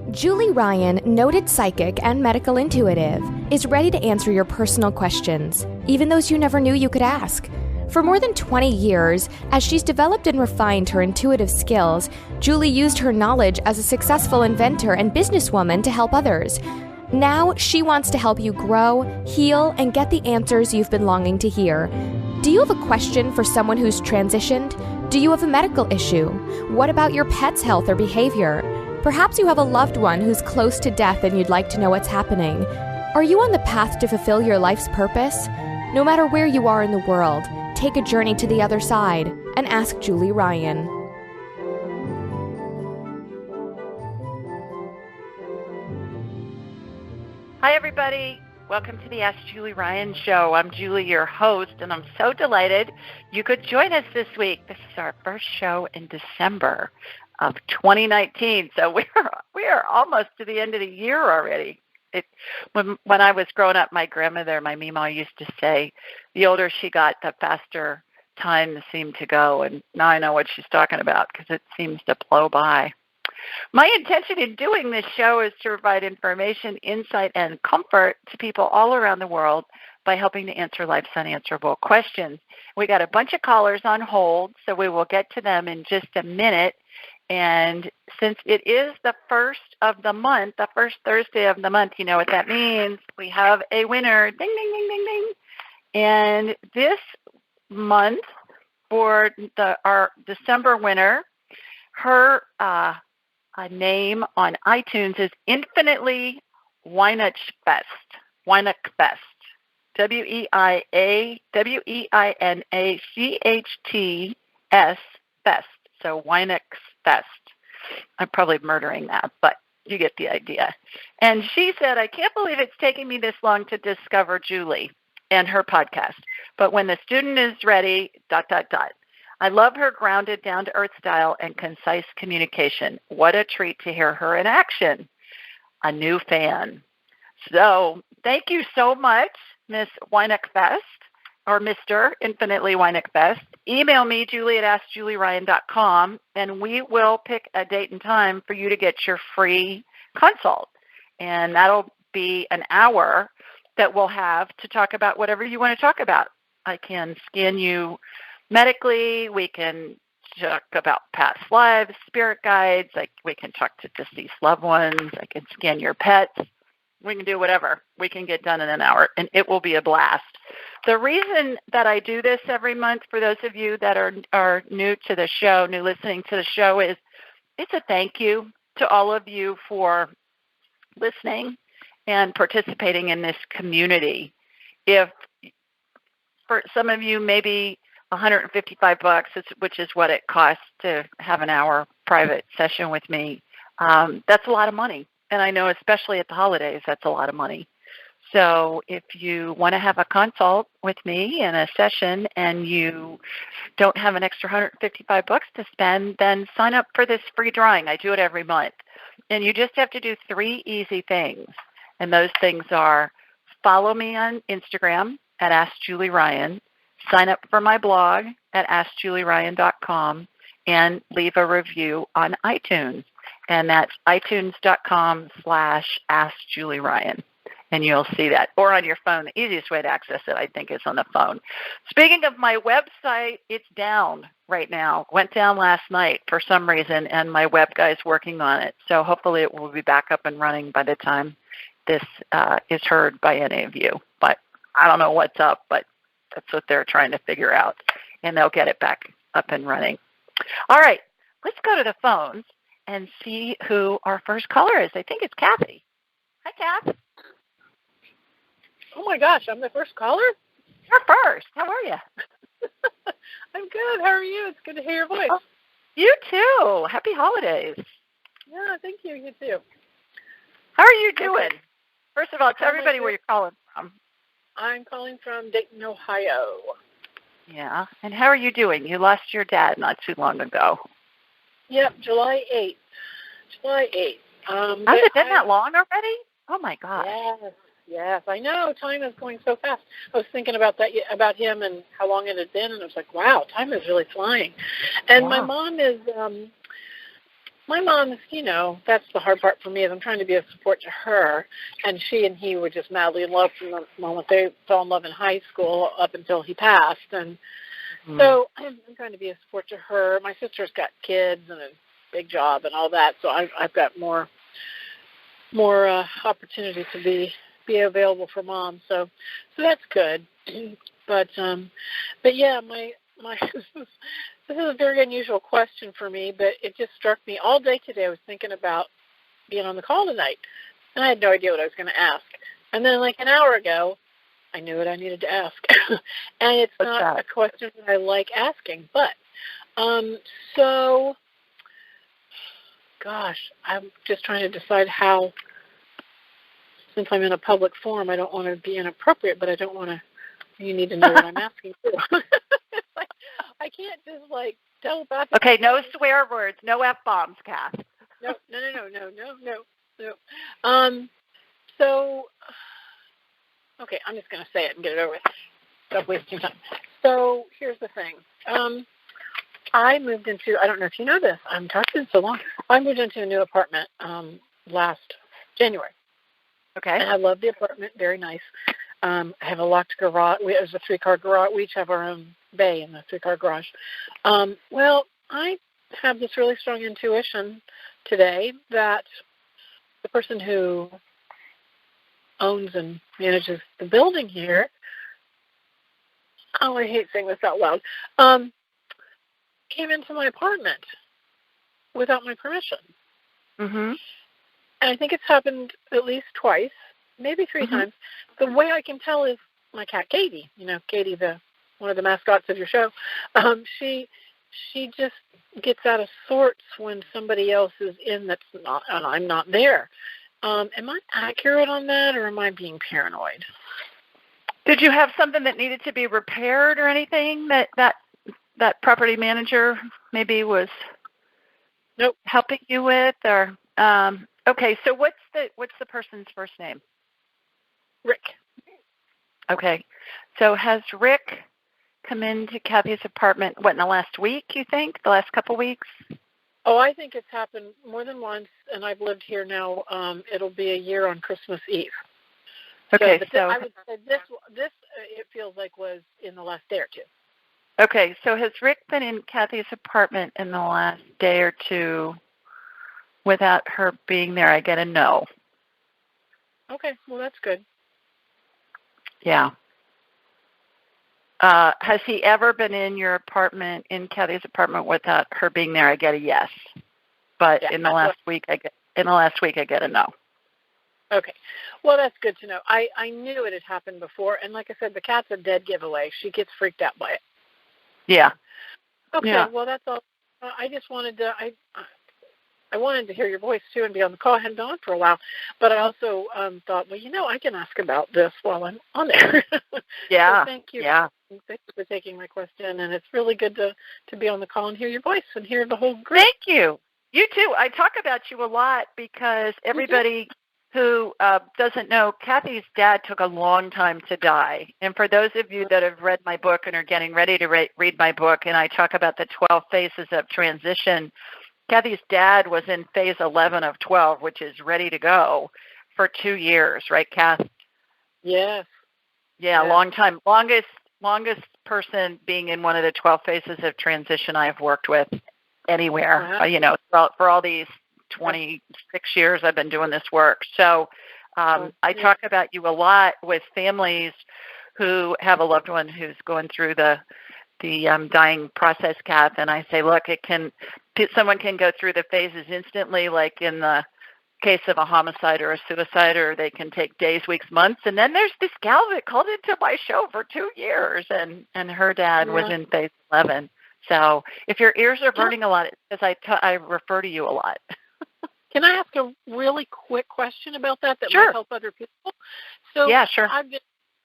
Julie Ryan, noted psychic and medical intuitive, is ready to answer your personal questions, even those you never knew you could ask. For more than 20 years, as she's developed and refined her intuitive skills, Julie used her knowledge as a successful inventor and businesswoman to help others. Now, she wants to help you grow, heal, and get the answers you've been longing to hear. Do you have a question for someone who's transitioned? Do you have a medical issue? What about your pet's health or behavior? Perhaps you have a loved one who's close to death and you'd like to know what's happening. Are you on the path to fulfill your life's purpose? No matter where you are in the world, take a journey to the other side and ask Julie Ryan. Hi, everybody. Welcome to the Ask Julie Ryan Show. I'm Julie, your host, and I'm so delighted you could join us this week. This is our first show in December of 2019, so we are almost to the end of the year already. When I was growing up, my grandmother, my Meemaw, used to say, the older she got, the faster time seemed to go, and now I know what she's talking about because it seems to blow by. My intention in doing this show is to provide information, insight, and comfort to people all around the world by helping to answer life's unanswerable questions. We got a bunch of callers on hold, so we will get to them in just a minute. And since it is the first of the month, the first Thursday of the month, you know what that means. We have a winner. Ding, ding, ding, ding, ding. And this month, for our December winner, her name on iTunes is Infinitely Weinachfest. Weinachfest. Weinachfest. Fest. So Weinachfest. I'm probably murdering that, but you get the idea. And she said, I can't believe it's taking me this long to discover Julie and her podcast. But when the student is ready, ... I love her grounded, down-to-earth style and concise communication. What a treat to hear her in action. A new fan. So thank you so much, Miss Weinachfest, or Mr. Infinitely Weinachfest. Email me, Julie at AskJulieRyan.com, and we will pick a date and time for you to get your free consult. And that'll be an hour that we'll have to talk about whatever you want to talk about. I can scan you medically, we can talk about past lives, spirit guides, we can talk to deceased loved ones, I can scan your pets, we can do whatever. We can get done in an hour, and it will be a blast. The reason that I do this every month, for those of you that are new to the show, new listening to the show, is it's a thank you to all of you for listening and participating in this community. If for some of you, maybe $155, which is what it costs to have an hour private session with me. That's a lot of money. And I know especially at the holidays, that's a lot of money. So if you want to have a consult with me in a session and you don't have an extra $155 to spend, then sign up for this free drawing. I do it every month. And you just have to do 3 easy things. And those things are follow me on Instagram at AskJulieRyan, sign up for my blog at AskJulieRyan.com, and leave a review on iTunes. And that's iTunes.com/AskJulieRyan. And you'll see that. Or on your phone. The easiest way to access it, I think, is on the phone. Speaking of my website, it's down right now. Went down last night for some reason, and my web guy's working on it. So hopefully it will be back up and running by the time this is heard by any of you. But I don't know what's up, but that's what they're trying to figure out, and they'll get it back up and running. All right, let's go to the phones and see who our first caller is. I think it's Kathy. Hi, Kath. Oh, my gosh, I'm the first caller? You're first. How are you? I'm good. How are you? It's good to hear your voice. Oh, you too. Happy holidays. Yeah, thank you. You too. How are you doing? Okay. First of all, tell everybody where you're calling from. I'm calling from Dayton, Ohio. Yeah. And how are you doing? You lost your dad not too long ago. Yep, July 8th. July 8th. Has it been that long already? Oh, my gosh. Yes, I know. Time is going so fast. I was thinking about him and how long it had been, and I was like, wow, time is really flying. And my mom is my mom's, that's the hard part for me is I'm trying to be a support to her. And she and he were just madly in love from the moment they fell in love in high school up until he passed. And so I'm trying to be a support to her. My sister's got kids and a big job and all that, so I've got more opportunity to be available for Mom. So that's good. But yeah, my this is a very unusual question for me, but it just struck me all day today. I was thinking about being on the call tonight, and I had no idea what I was going to ask. And then, like an hour ago, I knew what I needed to ask. And it's not a question that I like asking. But, gosh, I'm just trying to decide how, since I'm in a public forum, I don't want to be inappropriate, but I don't want to, you need to know what I'm asking too. I can't just, telepathically. Okay, no swear words, no F-bombs, Kath. No. So, okay, I'm just going to say it and get it over with. Stop wasting time. So here's the thing. I moved into, I don't know if you know this, I'm talking so long. I moved into a new apartment last January. Okay. And I love the apartment, very nice. I have a locked garage. It was a 3-car garage. We each have our own bay in the 3-car garage. Well, I have this really strong intuition today that the person who owns and manages the building here, I hate saying this out loud, came into my apartment without my permission. Mm-hmm. And I think it's happened at least twice, maybe 3 times. The way I can tell is my cat Katie. Katie, one of the mascots of your show. She just gets out of sorts when somebody else is in that's not, and I'm not there. Am I accurate on that, or am I being paranoid? Did you have something that needed to be repaired or anything that property manager maybe was helping you with? Or okay, so what's the person's first name? Rick. Okay, so has Rick come into Kathy's apartment, in the last week, you think? The last couple weeks? Oh, I think it's happened more than once, and I've lived here now. It'll be a year on Christmas Eve. Okay, so I would say this it feels like was in the last day or two. Okay, so has Rick been in Kathy's apartment in the last day or two without her being there? I get a no. Okay, well, that's good. Yeah. Has he ever been in your apartment, in Kathy's apartment, without her being there? I get a yes. But in the last week, I get a no. Okay. Well, that's good to know. I knew it had happened before, and like I said, the cat's a dead giveaway. She gets freaked out by it. Yeah. Okay. Yeah. Well, that's all. I just wanted to. I wanted to hear your voice too and be on the call. I hadn't been on for a while, but I also thought, well, I can ask about this while I'm on there. Yeah. So thank you. Yeah. Thank you for taking my question, and it's really good to be on the call and hear your voice and hear the whole group. Thank you. You too. I talk about you a lot because everybody who doesn't know, Kathy's dad took a long time to die. And for those of you that have read my book and are getting ready to read my book, and I talk about the 12 phases of transition, Kathy's dad was in phase 11 of 12, which is ready to go, for 2 years, right, Kath? Yes. Yeah, long time. Longest person being in one of the 12 phases of transition I've worked with anywhere, for all these 26 years I've been doing this work. So I talk about you a lot with families who have a loved one who's going through the dying process, Kath, and I say, look, someone can go through the phases instantly, like in the case of a homicide or a suicide, or they can take days, weeks, months. And then there's this gal that called into my show for 2 years, and her dad was in phase 11. So if your ears are burning a lot, it's because I refer to you a lot. Can I ask a really quick question about that Sure. might help other people? So yeah, sure.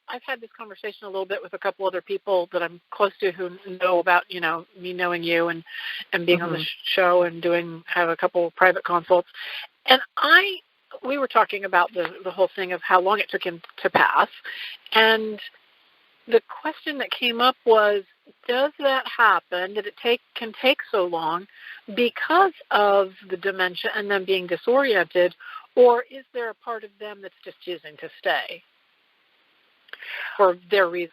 I've had this conversation a little bit with a couple other people that I'm close to who know about, me knowing you and being on the show and have a couple of private consults. And we were talking about the whole thing of how long it took him to pass. And the question that came up was, does that happen? Did it can take so long because of the dementia and them being disoriented, or is there a part of them that's just choosing to stay for their reasons?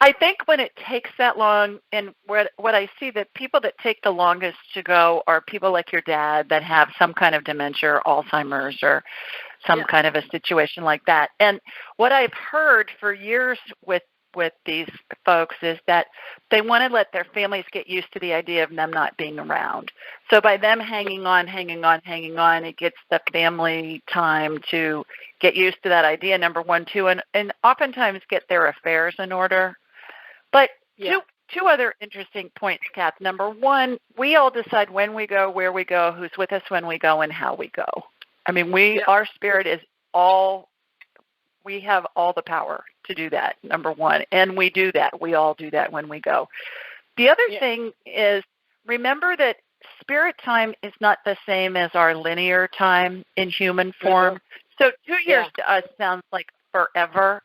I think when it takes that long, and what I see, that people that take the longest to go are people like your dad that have some kind of dementia or Alzheimer's or some kind of a situation like that. And what I've heard for years with these folks is that they want to let their families get used to the idea of them not being around. So by them hanging on, it gets the family time to get used to that idea, number one, too, and oftentimes get their affairs in order. But two other interesting points, Kath. Number one, we all decide when we go, where we go, who's with us when we go, and how we go. I mean, our spirit is we have all the power to do that, number one, and we do that. We all do that when we go. The other thing is, remember that spirit time is not the same as our linear time in human form. So 2 years to us sounds like forever.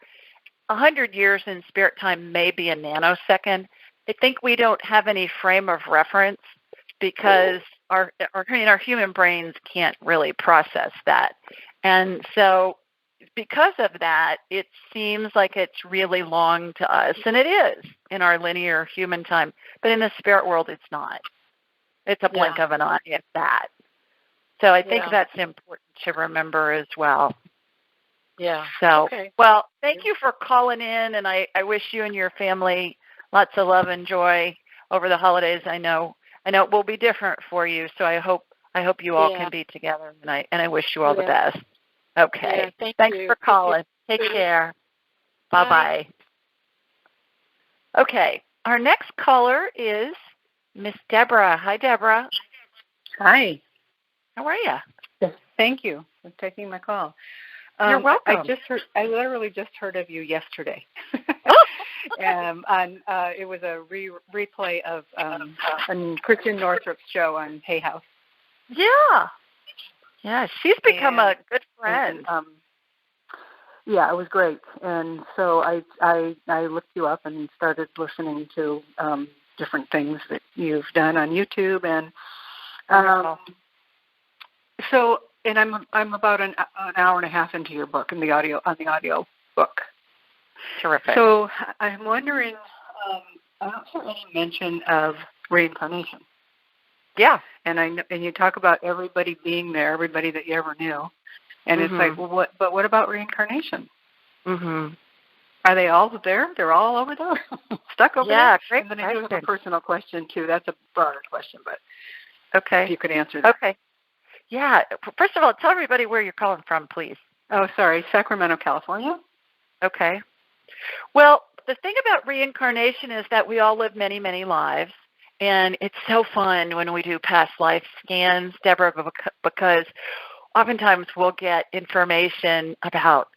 100 years in spirit time may be a nanosecond. I think we don't have any frame of reference because our human brains can't really process that. And so because of that, it seems like it's really long to us, and it is in our linear human time. But in the spirit world, it's not. It's a blink of an eye at that. So I think that's important to remember as well. Yeah. So, well, thank you for calling in, and I wish you and your family lots of love and joy over the holidays. I know it will be different for you, so I hope you all can be together, and I wish you all the best. Okay. Yeah, Thanks for calling. Take care. Bye-bye. Okay. Our next caller is Miss Deborah. Hi, Deborah. Hi. How are you? Yes. Thank you for taking my call. You're welcome. I literally just heard of you yesterday. It was a replay of Christian Northrup's show on Hay House. Yeah. Yeah, she's become a good friend. Yeah, it was great. And so I looked you up and started listening to different things that you've done on YouTube. And and I'm about an hour and a half into your book on the audio book. Terrific. So I'm wondering, I don't hear any mention of reincarnation. Yeah. And you talk about everybody being there, everybody that you ever knew, and it's like, well, what about reincarnation? Mm-hmm. Are they all there? They're all over there, stuck over there. Yeah, great. And then I do have a personal question too. That's a broader question, but if you could answer that. Okay. Yeah. First of all, tell everybody where you're calling from, please. Oh, sorry, Sacramento, California. Okay. Well, the thing about reincarnation is that we all live many, many lives. And it's so fun when we do past life scans, Deborah, because oftentimes we'll get information about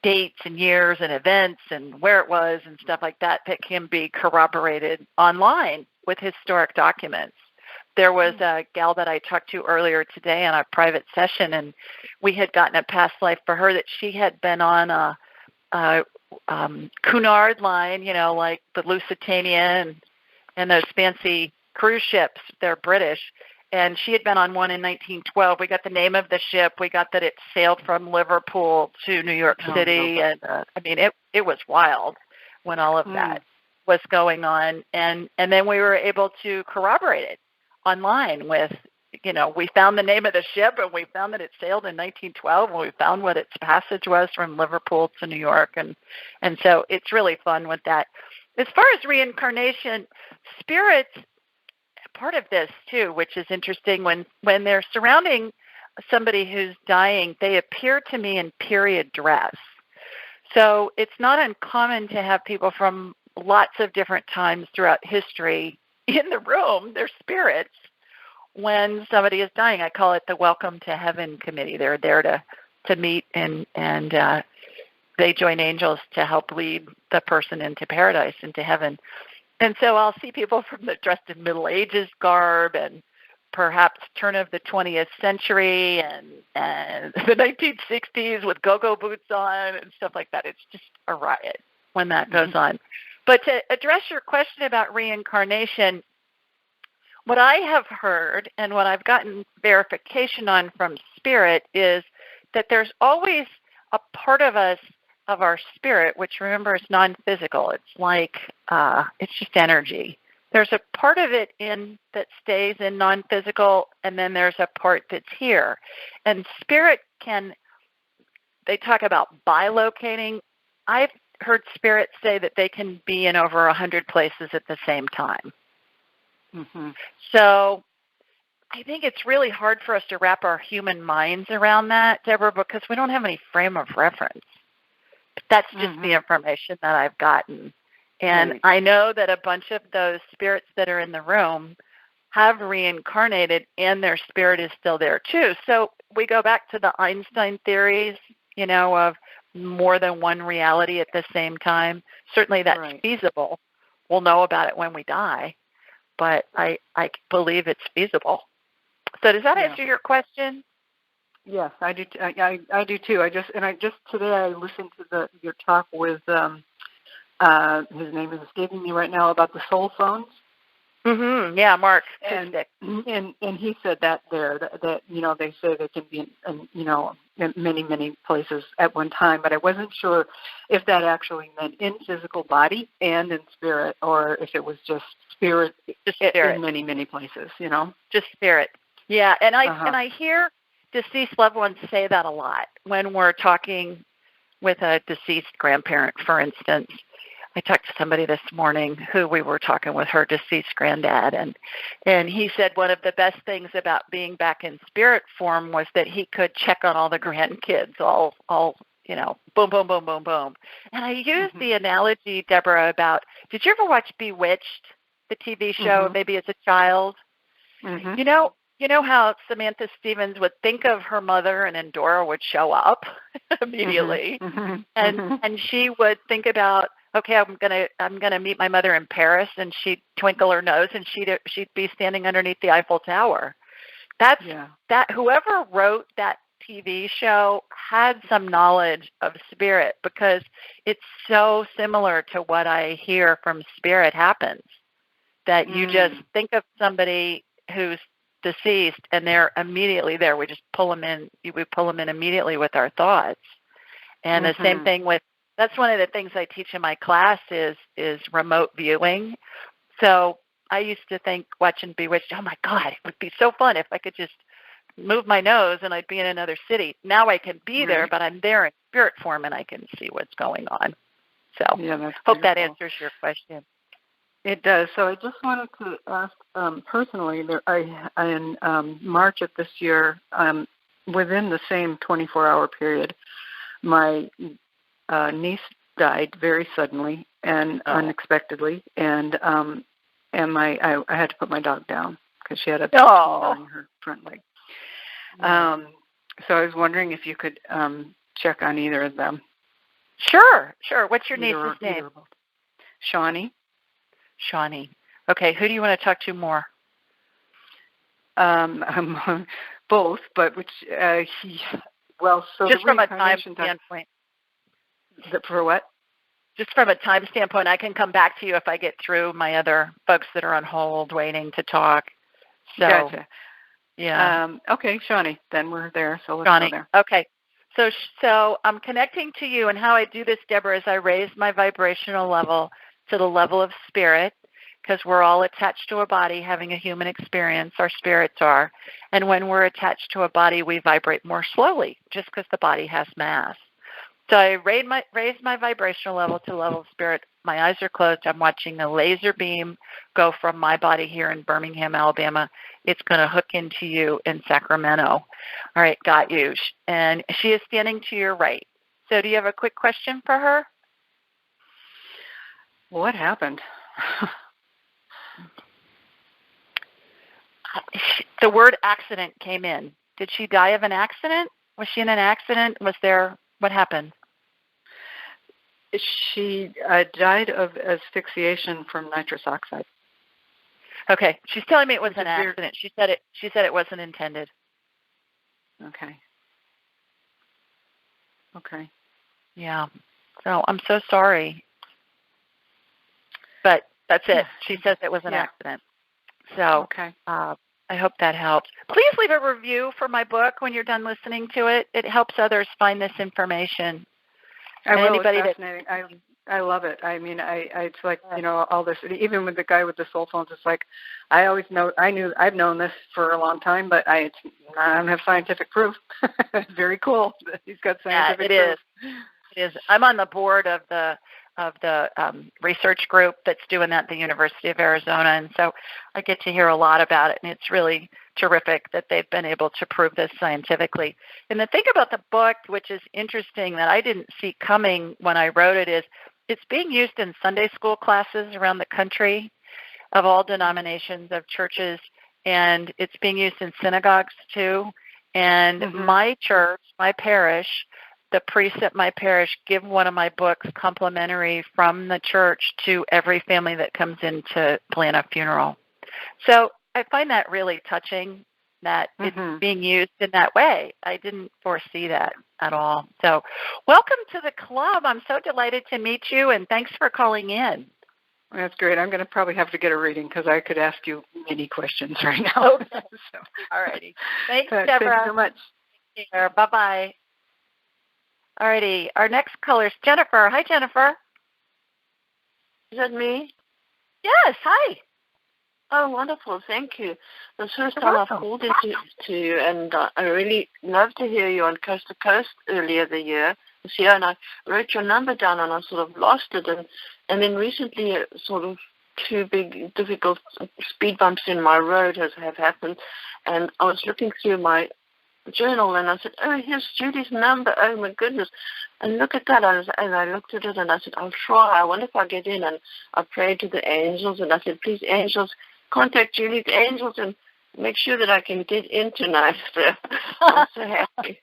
dates and years and events and where it was and stuff like that can be corroborated online with historic documents. There was a gal that I talked to earlier today on a private session, and we had gotten a past life for her that she had been on a Cunard line, like the Lusitania and those fancy cruise ships. They're British. And she had been on one in 1912. We got the name of the ship. We got that it sailed from Liverpool to New York City. And it was wild when all of that was going on. And then we were able to corroborate it online with, we found the name of the ship, and we found that it sailed in 1912, and we found what its passage was from Liverpool to New York. And so it's really fun with that. As far as reincarnation, spirits, part of this too, which is interesting, when they're surrounding somebody who's dying, they appear to me in period dress. So it's not uncommon to have people from lots of different times throughout history in the room. They're spirits when somebody is dying. I call it the Welcome to Heaven Committee. They're there to meet and they join angels to help lead the person into paradise, into heaven. And so I'll see people from the dressed in Middle Ages garb and perhaps turn of the 20th century and the 1960s with go-go boots on and stuff like that. It's just a riot when that goes on. But to address your question about reincarnation, what I have heard and what I've gotten verification on from spirit is that there's always a part of us, of our spirit, which remember is non-physical. It's like, it's just energy. There's a part of it in that stays in non-physical, and then there's a part that's here. And spirit they talk about bilocating. I've heard spirits say that they can be in over 100 places at the same time. Mm-hmm. So I think it's really hard for us to wrap our human minds around that, Deborah, because we don't have any frame of reference. But that's just the information that I've gotten. And Right. I know that a bunch of those spirits that are in the room have reincarnated, and their spirit is still there too. So we go back to the Einstein theories, of more than one reality at the same time. Certainly that's Right. feasible. We'll know about it when we die, but I believe it's feasible. So does that answer your question? Yes, I do. I do too. I just today I listened to your talk with his name is escaping me right now, about the soul phones. Mm-hmm. Yeah, Mark. And he said that they say they can be in many places at one time, but I wasn't sure if that actually meant in physical body and in spirit, or if it was just spirit, in many places. Just spirit. Yeah, and I hear deceased loved ones say that a lot when we're talking with a deceased grandparent, for instance. I talked to somebody this morning who we were talking with, her deceased granddad, and he said one of the best things about being back in spirit form was that he could check on all the grandkids, all boom, boom, boom, boom, boom. And I used the analogy, Deborah, about, did you ever watch Bewitched, the TV show, maybe as a child? Mm-hmm. You know how Samantha Stevens would think of her mother, and then Dora would show up immediately, and she would think about, okay, I'm gonna meet my mother in Paris, and she'd twinkle her nose, and she'd be standing underneath the Eiffel Tower. That whoever wrote that TV show had some knowledge of spirit, because it's so similar to what I hear from spirit happens, that you just think of somebody who's deceased and they're immediately there. We just pull them in. We pull them in immediately with our thoughts. And the same thing with, that's one of the things I teach in my class is remote viewing. So I used to think, watching Bewitched, oh my God, it would be so fun if I could just move my nose and I'd be in another city. Now I can be there, but I'm there in spirit form and I can see what's going on. So hope that answers your question. It does. So I just wanted to ask personally, in March of this year, within the same 24-hour period, my niece died very suddenly and unexpectedly, and I had to put my dog down because she had a tumor on her front leg. So I was wondering if you could check on either of them. Sure. What's your niece's name? Shawnee. Shawnee. Okay, who do you want to talk to more? Both, but which so just from a time standpoint. For what? Just from a time standpoint, I can come back to you if I get through my other folks that are on hold waiting to talk. So, gotcha. Yeah. Okay, Shawnee. Then we're there. So let's go there. Okay. So I'm connecting to you, and how I do this, Deborah, is I raise my vibrational level to the level of spirit, because we're all attached to a body having a human experience, our spirits are. And when we're attached to a body, we vibrate more slowly just because the body has mass. So I raise my vibrational level to the level of spirit. My eyes are closed. I'm watching a laser beam go from my body here in Birmingham, Alabama. It's going to hook into you in Sacramento. All right, got you. And she is standing to your right. So do you have a quick question for her? What happened? The word accident came in. Did she die of an accident? Was she in an accident? What happened? She died of asphyxiation from nitrous oxide. Okay, she's telling me it was an accident. She said it wasn't intended. Okay. Yeah. So I'm so sorry. but that's it. She says it was an Yeah. accident. So Okay. I hope that helps. Please leave a review for my book when you're done listening to it. It helps others find this information. I will. Anybody it's fascinating. I love it. I mean, it's like, all this, even with the guy with the soul phones, it's like, I've known this for a long time, but I don't have scientific proof. Very cool. He's got scientific proof. It is. I'm on the board of the research group that's doing that at the University of Arizona, and so I get to hear a lot about it, and it's really terrific that they've been able to prove this scientifically. And the thing about the book, which is interesting that I didn't see coming when I wrote it, is it's being used in Sunday school classes around the country of all denominations of churches, and it's being used in synagogues too. And my church, my parish, the priests at my parish give one of my books complimentary from the church to every family that comes in to plan a funeral. So I find that really touching that it's being used in that way. I didn't foresee that at all. So welcome to the club. I'm so delighted to meet you, and thanks for calling in. That's great. I'm going to probably have to get a reading because I could ask you many questions right now. Okay. All righty. Thanks, Deborah. Thanks so much. Take care. Bye-bye. All righty. Our next caller is Jennifer. Hi, Jennifer. Is that me? Yes. Hi. Oh, wonderful. Thank you. The first time I've called into you, and I really love to hear you on Coast to Coast earlier this year, and I wrote your number down, and I sort of lost it. And then recently, sort of two big, difficult speed bumps in my road have happened, and I was looking through my journal, and I said, oh, here's Judy's number. Oh, my goodness. And look at that. And I looked at it, and I said, I'll try. I wonder if I get in. And I prayed to the angels, and I said, please, angels, contact Judy's angels and make sure that I can get in tonight. So I'm so happy.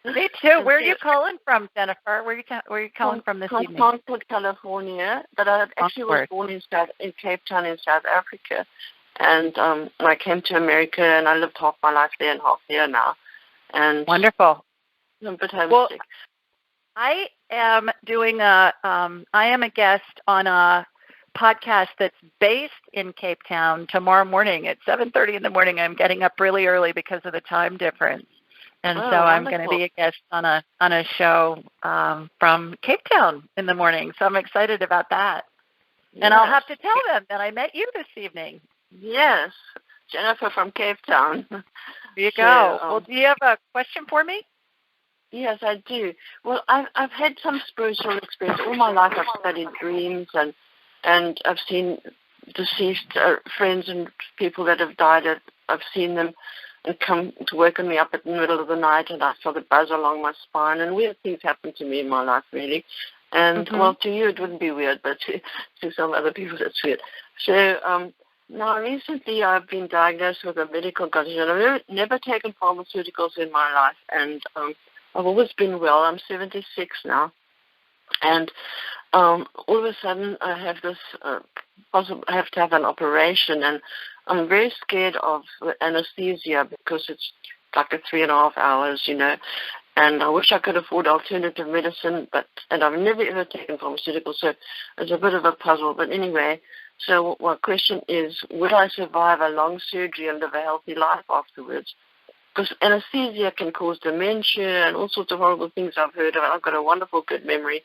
Me too. Where are you calling from, Jennifer? Where are you calling from this evening? Concord, California. But I actually was born in Cape Town in South Africa. And I came to America, and I lived half my life there and half here now. And wonderful. I'm a bit homesick. Well, I am a guest on a podcast that's based in Cape Town tomorrow morning at 7:30 in the morning. I'm getting up really early because of the time difference. And so I'm going to be a guest on a show from Cape Town in the morning. So I'm excited about that. Yes. And I'll have to tell them that I met you this evening. Yes, Jennifer from Cape Town. There you go. Well, do you have a question for me? Yes, I do. Well, I've had some spiritual experience. All my life I've studied dreams, and I've seen deceased friends and people that have died. I've seen them and come to waken me up at the middle of the night, and I felt a buzz along my spine, and weird things happen to me in my life, really. And, well, to you it wouldn't be weird, but to some other people it's weird. So now recently I've been diagnosed with a medical condition. I've never taken pharmaceuticals in my life, and I've always been well. I'm 76 now. And all of a sudden I have this I have to have an operation, and I'm very scared of anesthesia because it's like 3.5 hours, and I wish I could afford alternative medicine, and I've never ever taken pharmaceuticals, so it's a bit of a puzzle. But anyway, so my question is, would I survive a long surgery and live a healthy life afterwards? Because anesthesia can cause dementia and all sorts of horrible things I've heard of. I've got a wonderful, good memory.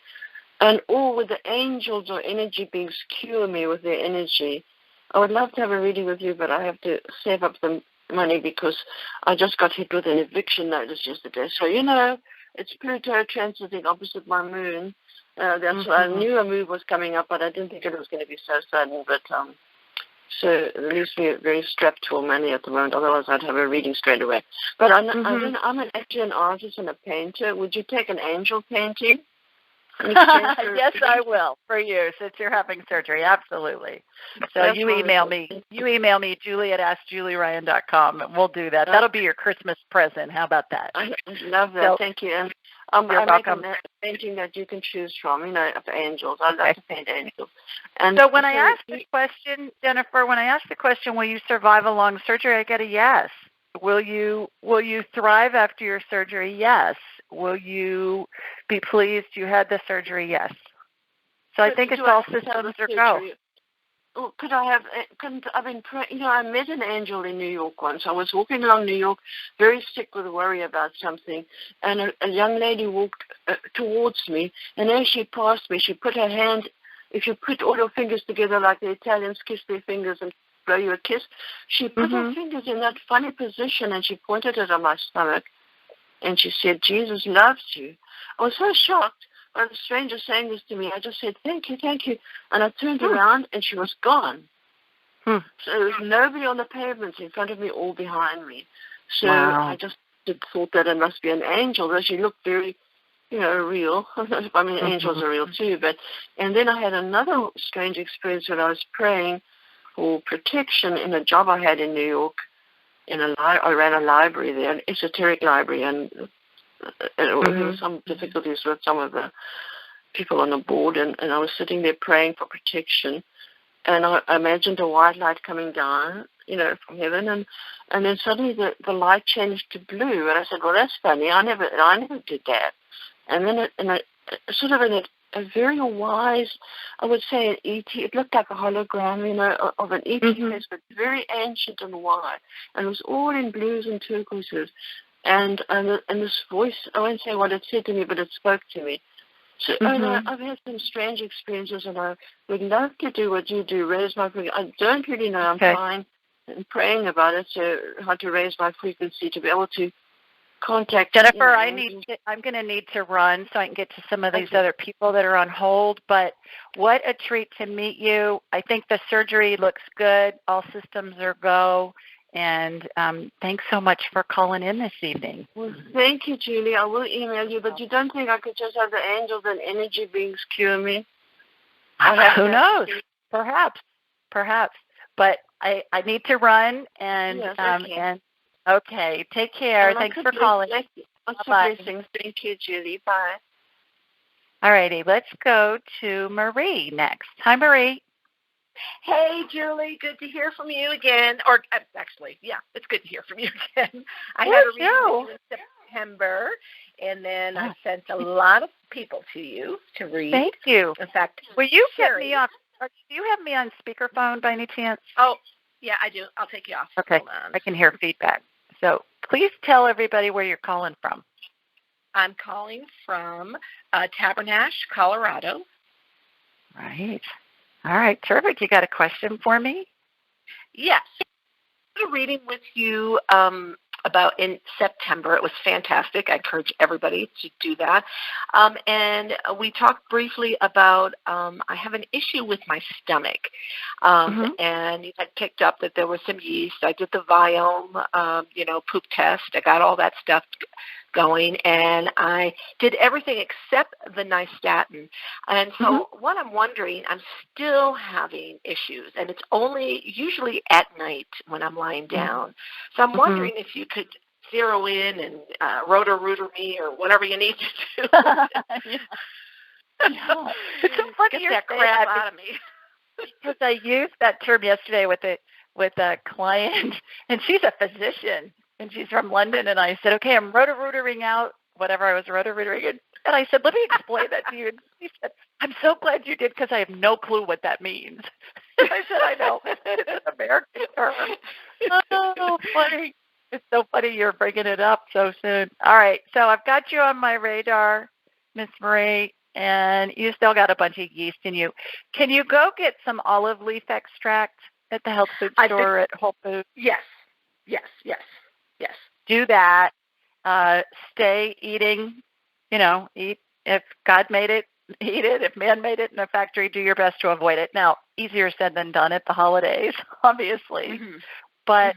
And all with the angels or energy beings cure me with their energy. I would love to have a reading with you, but I have to save up the money because I just got hit with an eviction notice yesterday. So, it's Pluto transiting opposite my moon. That's why I knew a move was coming up, but I didn't think it was going to be so sudden. But so it leaves me very strapped for money at the moment. Otherwise, I'd have a reading straight away. But I'm actually an artist and a painter. Would you take an angel painting? Yes, I will, for you, since you're having surgery. Absolutely. So That's you email me, Julie at AskJulieRyan.com, and we'll do that. That'll be your Christmas present. How about that? I love that. So, thank you. And you're welcome. Make a painting that you can choose from, of angels. I love to paint angels. And so when I ask the question, Jennifer, will you survive a long surgery, I get a yes. Will you thrive after your surgery? Yes. Will you be pleased you had the surgery? Yes. So I think it's all systems are go. could I have? Couldn't I've been praying? I met an angel in New York once. I was walking along New York, very sick with worry about something, and a young lady walked towards me, and as she passed me, she put her hand. If you put all your fingers together like the Italians kiss their fingers and blow you a kiss, she put her fingers in that funny position, and she pointed it on my stomach, and she said, "Jesus loves you." I was so shocked. By the stranger saying this to me, I just said, thank you, and I turned around and she was gone. So there was nobody on the pavements in front of me or behind me. So I just thought that it must be an angel, though she looked very, real. I mean, angels are real too. And then I had another strange experience when I was praying for protection in a job I had in New York. I ran a library there, an esoteric library, and there were some difficulties with some of the people on the board, and I was sitting there praying for protection, and I imagined a white light coming down, from heaven, and then suddenly the light changed to blue, and I said, well, that's funny, I never did that. And then sort of in a very wise, I would say an E.T., it looked like a hologram, of an E.T. face, but very ancient and wide, and it was all in blues and turquoises. And this voice, I won't say what it said to me, but it spoke to me. So I've had some strange experiences, and I would love to do what you do, raise my frequency. I don't really know. I'm fine and praying about it, so how to raise my frequency to be able to contact Jennifer. I'm going to need to run so I can get to some of these other people that are on hold. But what a treat to meet you. I think the surgery looks good. All systems are go. And thanks so much for calling in this evening. Well, thank you, Julie. I will email you, but you don't think I could just have the angels and energy beings cure me? Who knows? Perhaps. But I need to run, and okay. Take care. Thanks for calling. Bye. Thank you, Julie. Bye. All righty. Let's go to Marie next. Hi, Marie. Hey, Julie, good to hear from you again. Or actually, it's good to hear from you again. I had a reading with you in September, and then I sent a lot of people to you to read. Thank you. In fact, will you get me off? Do you have me on speakerphone by any chance? Oh, yeah, I do. I'll take you off. Okay, Hold on. I can hear feedback. So please tell everybody where you're calling from. I'm calling from Tabernash, Colorado. Right. All right, terrific. You got a question for me? Yes. I had a reading with you about in September. It was fantastic. I encourage everybody to do that. And we talked briefly about I have an issue with my stomach. And you had picked up that there was some yeast. I did the Viome, poop test. I got all that stuff going, and I did everything except the nystatin. And so what I'm wondering, I'm still having issues, and it's only usually at night when I'm lying down. So I'm wondering if you could zero in and rotor-rooter me or whatever you need to do. It's so funny get that crap out of me. Because I used that term yesterday with a client, and she's a physician. And she's from London, and I said, okay, I'm rotor-rootering out whatever I was rotor-rootering. And I said, let me explain that to you. And she said, I'm so glad you did because I have no clue what that means. And I said, I know. It's an American term. Oh, funny. It's so funny you're bringing it up so soon. All right, so I've got you on my radar, Miss Marie, and you still got a bunch of yeast in you. Can you go get some olive leaf extract at the health food store at Whole Foods? Yes. Do that. Stay eating, eat. If God made it, eat it. If man made it in a factory, do your best to avoid it. Now, easier said than done at the holidays, obviously. But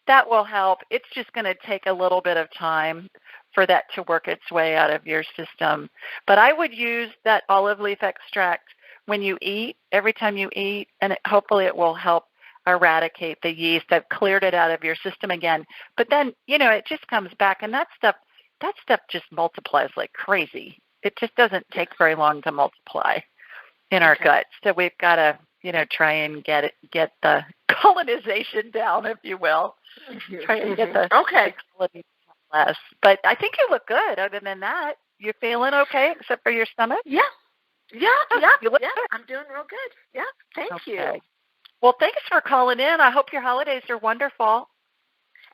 that will help. It's just going to take a little bit of time for that to work its way out of your system. But I would use that olive leaf extract when you eat, every time you eat, and hopefully it will help eradicate the yeast. I've cleared it out of your system again. But then, it just comes back, and that stuff just multiplies like crazy. It just doesn't take very long to multiply in our guts. So we've got to, try and get the colonization down, if you will. Try and get the quality less. But I think you look good. Other than that, you feeling okay, except for your stomach? Yeah. I'm doing real good. Yeah. Thank you. Well, thanks for calling in. I hope your holidays are wonderful.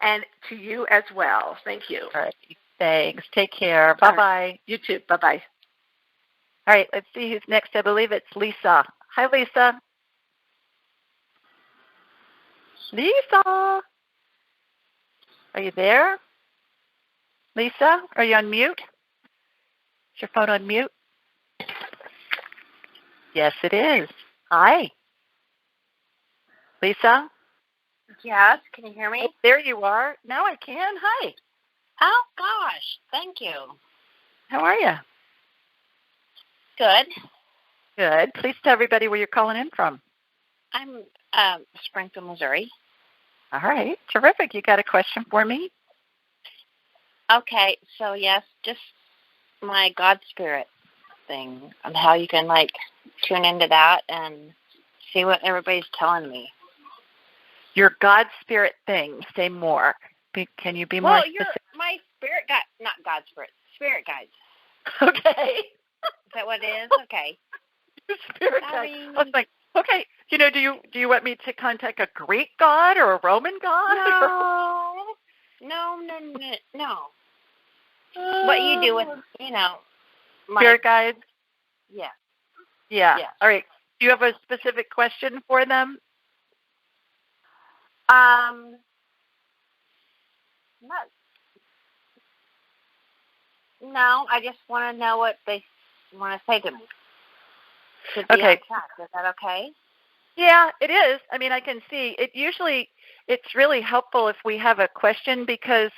And to you as well. Thank you. All right. Thanks. Take care. Bye-bye. You too. Bye-bye. All right. Let's see who's next. I believe it's Lisa. Hi, Lisa. Lisa. Are you there? Lisa, are you on mute? Is your phone on mute? Yes, it is. Hi. Lisa? Yes, can you hear me? Oh, there you are. Now I can. Hi. Oh, gosh. Thank you. How are you? Good. Good. Please tell everybody where you're calling in from. I'm Springfield, Missouri. All right. Terrific. You got a question for me? Okay, so yes, just my God spirit thing and how you can, like, tune into that and see what everybody's telling me. Your God spirit thing. Say more. Can you be more specific? My spirit guide, not God spirit guides. Okay. Is that what it is? Okay. Spirit guide. I was like, okay. Do you want me to contact a Greek god or a Roman god? No. What you do with, spirit guides? Yeah. Yeah. All right. Do you have a specific question for them? No, I just want to know what they want to say to me. Okay. Is that okay? Yeah, it is. I mean, I can see it. Usually, it's really helpful if we have a question because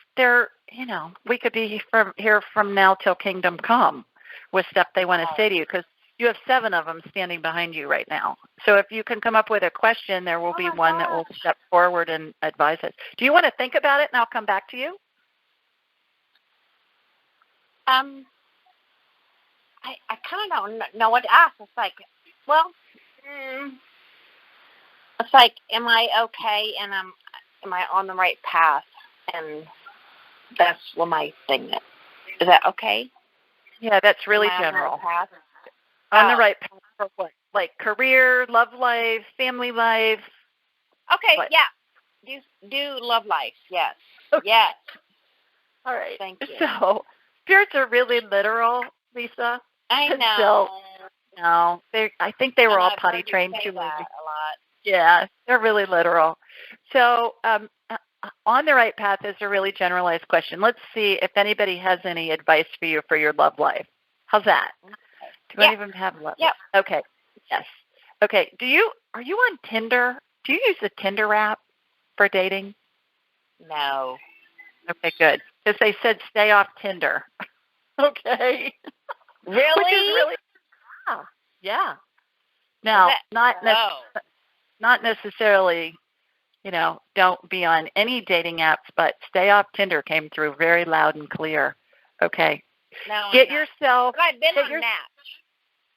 we could be here from now till kingdom come with stuff they want to say to you because you have 7 of them standing behind you right now. So if you can come up with a question, there will be one that will step forward and advise us. Do you want to think about it and I'll come back to you? I kind of don't know what to ask. It's like, it's like, am I okay and am I on the right path? And that's what my thing is. Is that okay? Yeah, that's really general. On the right path for what? Like career, love life, family life? Okay, what? Yeah. Do love life, yes. Okay. Yes. All right. Thank you. So, spirits are really literal, Lisa. I know. No, I think they were all potty trained too. A lot. Yeah, they're really literal. So, on the right path is a really generalized question. Let's see if anybody has any advice for you for your love life. How's that? Do any of them have love? Yep. Okay. Yes. Okay. Are you on Tinder? Do you use the Tinder app for dating? No. Okay, good. Because they said stay off Tinder. Okay. Really? Which is really, yeah. Now, not necessarily, don't be on any dating apps, but stay off Tinder came through very loud and clear. Okay. No. Get yourself. But I've been on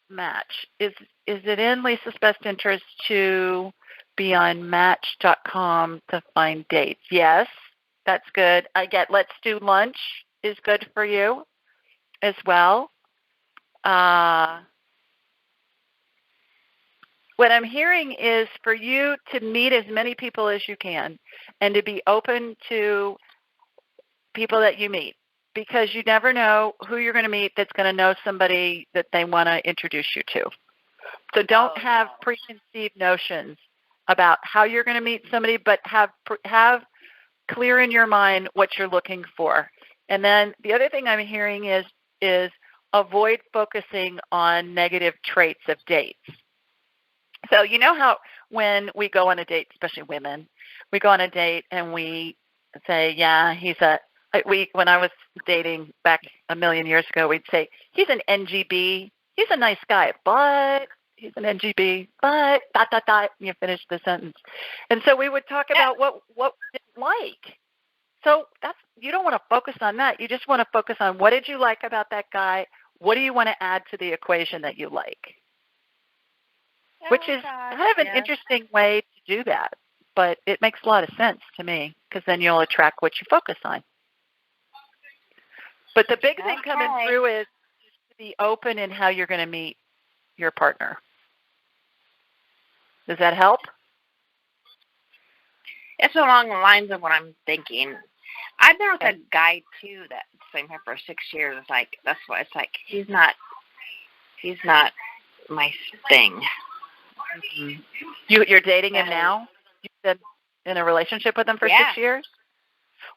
Match. Is it in Lisa's best interest to be on Match.com to find dates? Yes, that's good. I get Let's Do Lunch is good for you as well. What I'm hearing is for you to meet as many people as you can and to be open to people that you meet because you never know who you're going to meet that's going to know somebody that they want to introduce you to. So don't have preconceived notions about how you're going to meet somebody, but have clear in your mind what you're looking for. And then the other thing I'm hearing is avoid focusing on negative traits of dates. So you know how when we go on a date, especially women, we go on a date and we say, yeah, when I was dating back a million years ago, we'd say, he's an NGB. He's a nice guy, but he's an NGB, but ... and you finish the sentence. And so we would talk about what we didn't like. So you don't want to focus on that. You just want to focus on what did you like about that guy? What do you want to add to the equation that you like? Which is kind of an interesting way to do that, but it makes a lot of sense to me because then you'll attract what you focus on. But the big thing coming through is to be open in how you're going to meet your partner. Does that help? it's along the lines of what I'm thinking. I've been with a guy too that's been here for 6 years. It's like that's what it's like. He's not my thing. Mm-hmm. You're dating him now? You've been in a relationship with him for 6 years?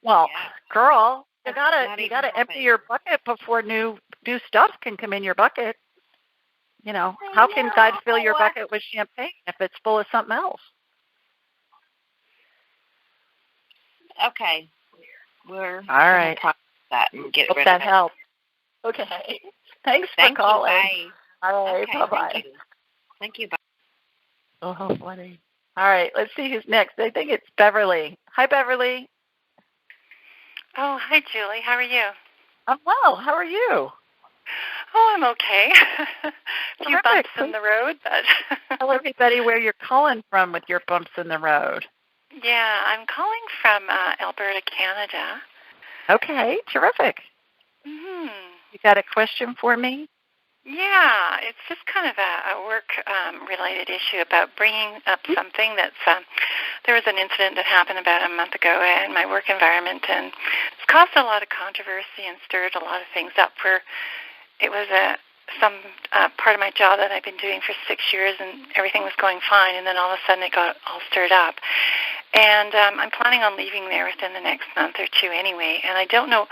Well, girl, you gotta empty your bucket before new stuff can come in your bucket. You know, how can God fill your bucket with champagne if it's full of something else? Okay. We're all right. Talk about that and get Hope rid that of it. helps. Okay. Thanks for calling. You, bye. All right. Okay, bye-bye. Thank you. Bye. Oh, how funny. All right. Let's see who's next. I think it's Beverly. Hi, Beverly. Oh, hi, Julie. How are you? I'm well. How are you? Oh, I'm okay. A few bumps in the road, but tell everybody where you're calling from with your bumps in the road. Yeah, I'm calling from Alberta, Canada. Okay, terrific. Mm-hmm. You got a question for me? Yeah, it's just kind of a work-related issue about bringing up something that's, there was an incident that happened about a month ago in my work environment, and it's caused a lot of controversy and stirred a lot of things up where it was some part of my job that I've been doing for 6 years, and everything was going fine, and then all of a sudden it got all stirred up. And I'm planning on leaving there within the next month or two anyway, and I don't know,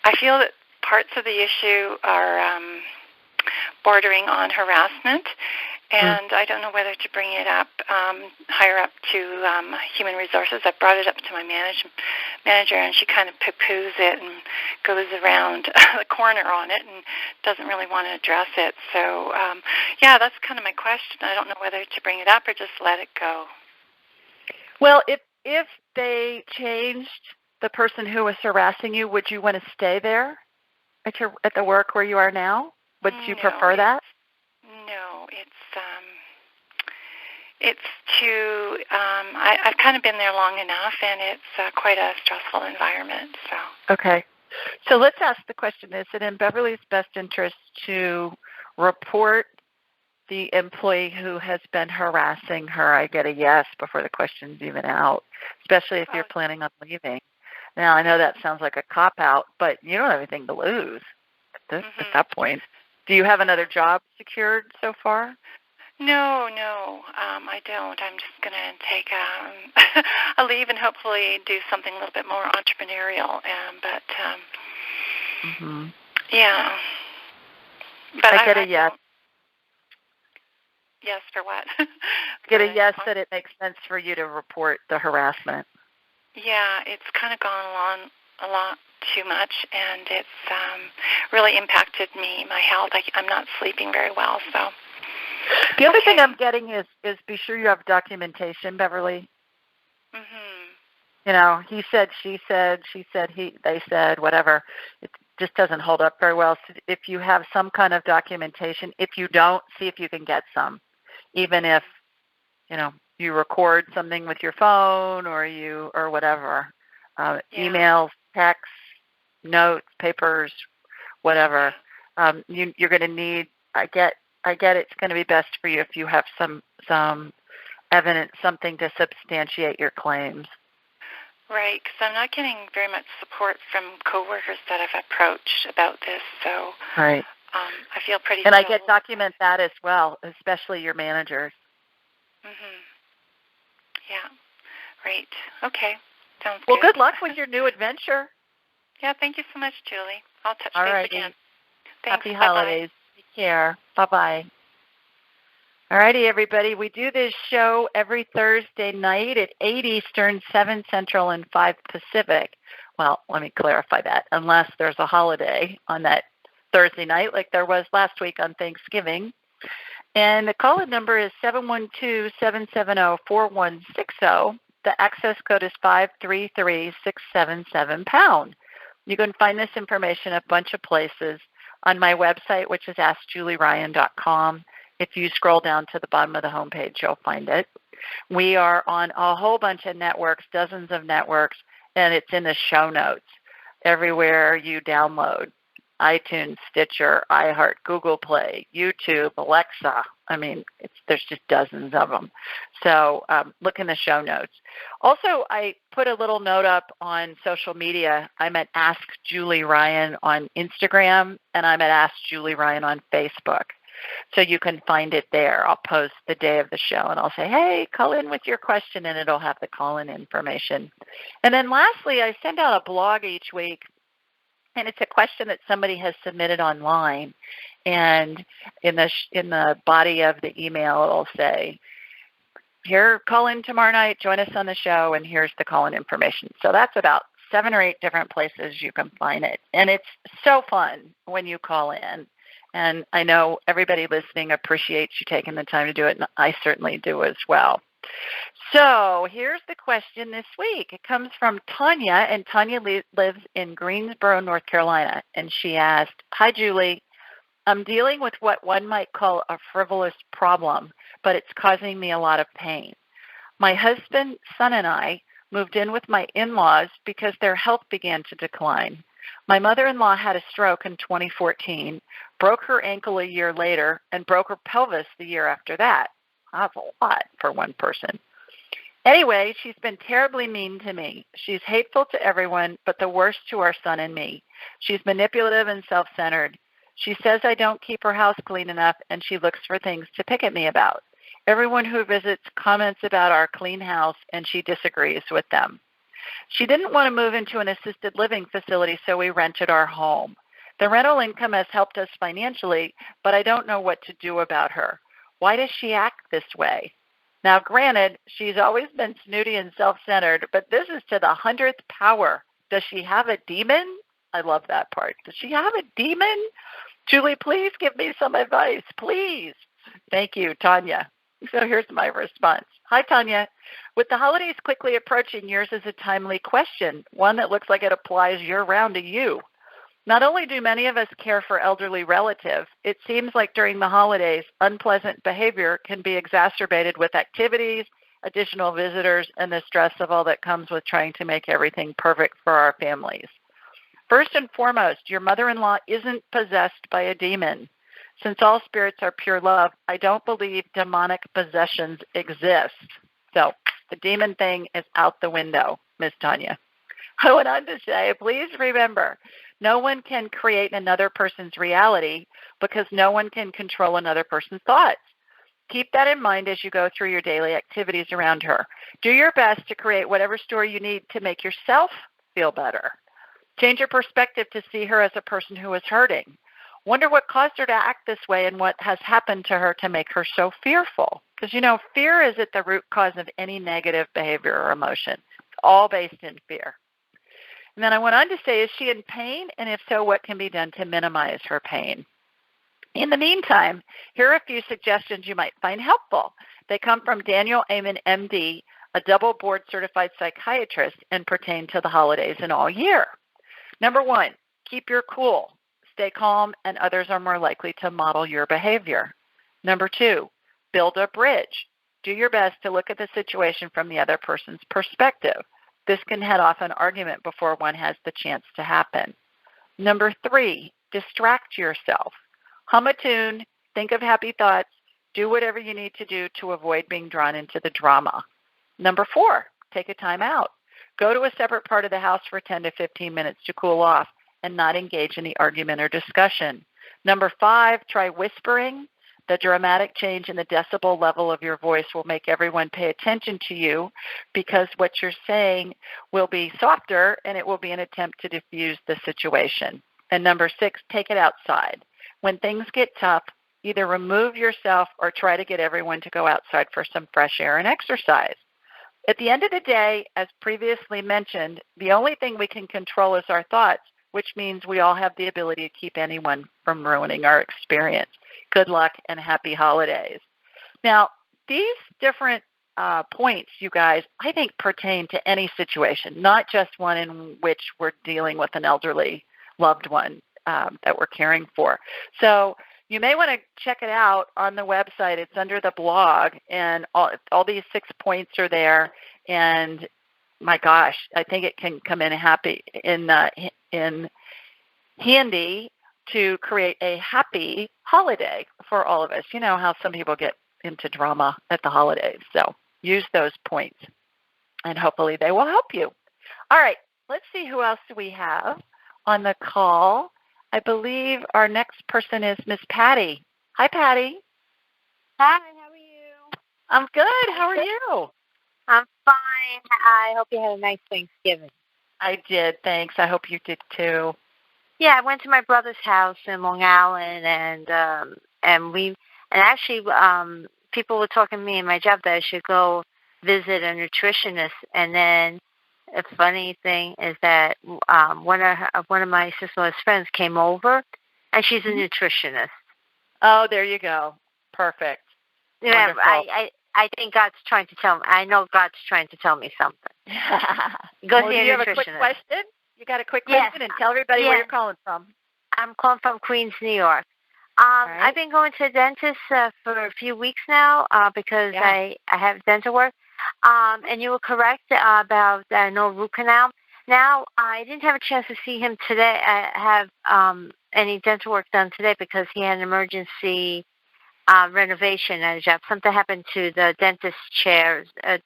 I feel that parts of the issue are bordering on harassment, and I don't know whether to bring it up higher up to human resources. I brought it up to my manager, and she kind of poo-poos it and goes around the corner on it and doesn't really want to address it. So, yeah, that's kind of my question. I don't know whether to bring it up or just let it go. Well, if they changed the person who was harassing you, would you want to stay there at the work where you are now? Would you prefer that? No, it's too. I've kind of been there long enough, and it's quite a stressful environment. So. Okay, so let's ask the question: is it in Beverly's best interest to report the employee who has been harassing her? I get a yes before the question's even out, especially if you're planning on leaving. Now, I know that sounds like a cop-out, but you don't have anything to lose at that point. Do you have another job secured so far? No, I don't. I'm just going to take a leave and hopefully do something a little bit more entrepreneurial. Yeah. But I get a yes. Yes, for what? Get a yes that it makes sense for you to report the harassment. Yeah, it's kind of gone along a lot too much, and it's really impacted me, my health. I'm not sleeping very well. So the other thing I'm getting is be sure you have documentation, Beverly. You know, he said, she said, they said, whatever. It just doesn't hold up very well. So if you have some kind of documentation, if you don't, see if you can get some. Even if, you know, you record something with your phone or whatever, emails, texts, notes, papers, whatever. You're going to need. I get. It's going to be best for you if you have some evidence, something to substantiate your claims. Right, because I'm not getting very much support from coworkers that I've approached about this. So right. I feel pretty. And I get document that as well, especially your managers. Yeah. Right. Okay. Sounds well, good. Well, good luck with your new adventure. Yeah, thank you so much, Julie. I'll touch All base right. again. Thanks. Happy Bye-bye. holidays. Take care. Bye-bye. All righty, everybody. We do this show every Thursday night at 8 Eastern, 7 Central, and 5 Pacific. Well, let me clarify that. Unless there's a holiday on that Thursday night, like there was last week on Thanksgiving. And the call-in number is 712-770-4160. The access code is 533677#. You can find this information a bunch of places on my website, which is AskJulieRyan.com. If you scroll down to the bottom of the homepage, you'll find it. We are on a whole bunch of networks, dozens of networks, and it's in the show notes everywhere you download iTunes, Stitcher, iHeart, Google Play, YouTube, Alexa. I mean, there's just dozens of them. So look in the show notes. Also, I put a little note up on social media. I'm at Ask Julie Ryan on Instagram, and I'm at Ask Julie Ryan on Facebook. So you can find it there. I'll post the day of the show, and I'll say, hey, call in with your question, and it'll have the call-in information. And then lastly, I send out a blog each week, and it's a question that somebody has submitted online. And in the body of the email, it'll say, here, call in tomorrow night, join us on the show, and here's the call-in information. So that's about 7 or 8 different places you can find it. And it's so fun when you call in. And I know everybody listening appreciates you taking the time to do it, and I certainly do as well. So here's the question this week. It comes from Tanya, and Tanya lives in Greensboro, North Carolina. And she asked, hi, Julie. I'm dealing with what one might call a frivolous problem, but it's causing me a lot of pain. My husband, son, and I moved in with my in-laws because their health began to decline. My mother-in-law had a stroke in 2014, broke her ankle a year later, and broke her pelvis the year after that. That's a lot for one person. Anyway, she's been terribly mean to me. She's hateful to everyone, but the worst to our son and me. She's manipulative and self-centered. She says I don't keep her house clean enough, and she looks for things to pick at me about. Everyone who visits comments about our clean house, and she disagrees with them. She didn't want to move into an assisted living facility, so we rented our home. The rental income has helped us financially, but I don't know what to do about her. Why does she act this way? Now, granted, she's always been snooty and self-centered, but this is to the 100th power. Does she have a demon? I love that part. Does she have a demon? Julie, please give me some advice, please. Thank you, Tanya. So here's my response. Hi, Tanya. With the holidays quickly approaching, yours is a timely question, one that looks like it applies year-round to you. Not only do many of us care for elderly relatives, it seems like during the holidays, unpleasant behavior can be exacerbated with activities, additional visitors, and the stress of all that comes with trying to make everything perfect for our families. First and foremost, your mother-in-law isn't possessed by a demon. Since all spirits are pure love, I don't believe demonic possessions exist. So the demon thing is out the window, Miss Tanya. I went on to say, please remember, no one can create another person's reality because no one can control another person's thoughts. Keep that in mind as you go through your daily activities around her. Do your best to create whatever story you need to make yourself feel better. Change your perspective to see her as a person who is hurting. Wonder what caused her to act this way and what has happened to her to make her so fearful. Because, fear is at the root cause of any negative behavior or emotion. It's all based in fear. And then I went on to say, is she in pain? And if so, what can be done to minimize her pain? In the meantime, here are a few suggestions you might find helpful. They come from Daniel Amen, MD, a double board-certified psychiatrist, and pertain to the holidays and all year. Number 1, keep your cool. Stay calm, and others are more likely to model your behavior. Number 2, build a bridge. Do your best to look at the situation from the other person's perspective. This can head off an argument before one has the chance to happen. Number 3, distract yourself. Hum a tune, think of happy thoughts, do whatever you need to do to avoid being drawn into the drama. Number 4, take a time out. Go to a separate part of the house for 10 to 15 minutes to cool off and not engage in the argument or discussion. Number 5, try whispering. The dramatic change in the decibel level of your voice will make everyone pay attention to you because what you're saying will be softer and it will be an attempt to diffuse the situation. And number 6, take it outside. When things get tough, either remove yourself or try to get everyone to go outside for some fresh air and exercise. At the end of the day, as previously mentioned, the only thing we can control is our thoughts, which means we all have the ability to keep anyone from ruining our experience. Good luck and happy holidays. Now, these different points, you guys, I think pertain to any situation, not just one in which we're dealing with an elderly loved one that we're caring for. So you may want to check it out on the website. It's under the blog, and all these 6 points are there. And my gosh, I think it can come in handy to create a happy holiday for all of us. You know how some people get into drama at the holidays. So use those points, and hopefully they will help you. All right, let's see who else we have on the call. I believe our next person is Miss Patty. Hi, Patty. Hi, how are you? I'm good. How are you? I'm fine. I hope you had a nice Thanksgiving. I did, thanks. I hope you did too. Yeah, I went to my brother's house in Long Island, and actually people were talking to me in my job that I should go visit a nutritionist. And then a funny thing is that one of my sister's friends came over, and she's a nutritionist. Oh, there you go. Perfect. Yeah, Wonderful. I think God's trying to tell me. I know God's trying to tell me something. Go well, see do you a have a quick nutritionist. question? You got a quick question? And tell everybody where you're calling from. I'm calling from Queens, New York. Right. I've been going to the dentist for a few weeks now because I have dental work. And you were correct about no root canal. Now, I didn't have a chance to see him today. I have any dental work done today because he had an emergency renovation at his job. Something happened to the dentist chairs, where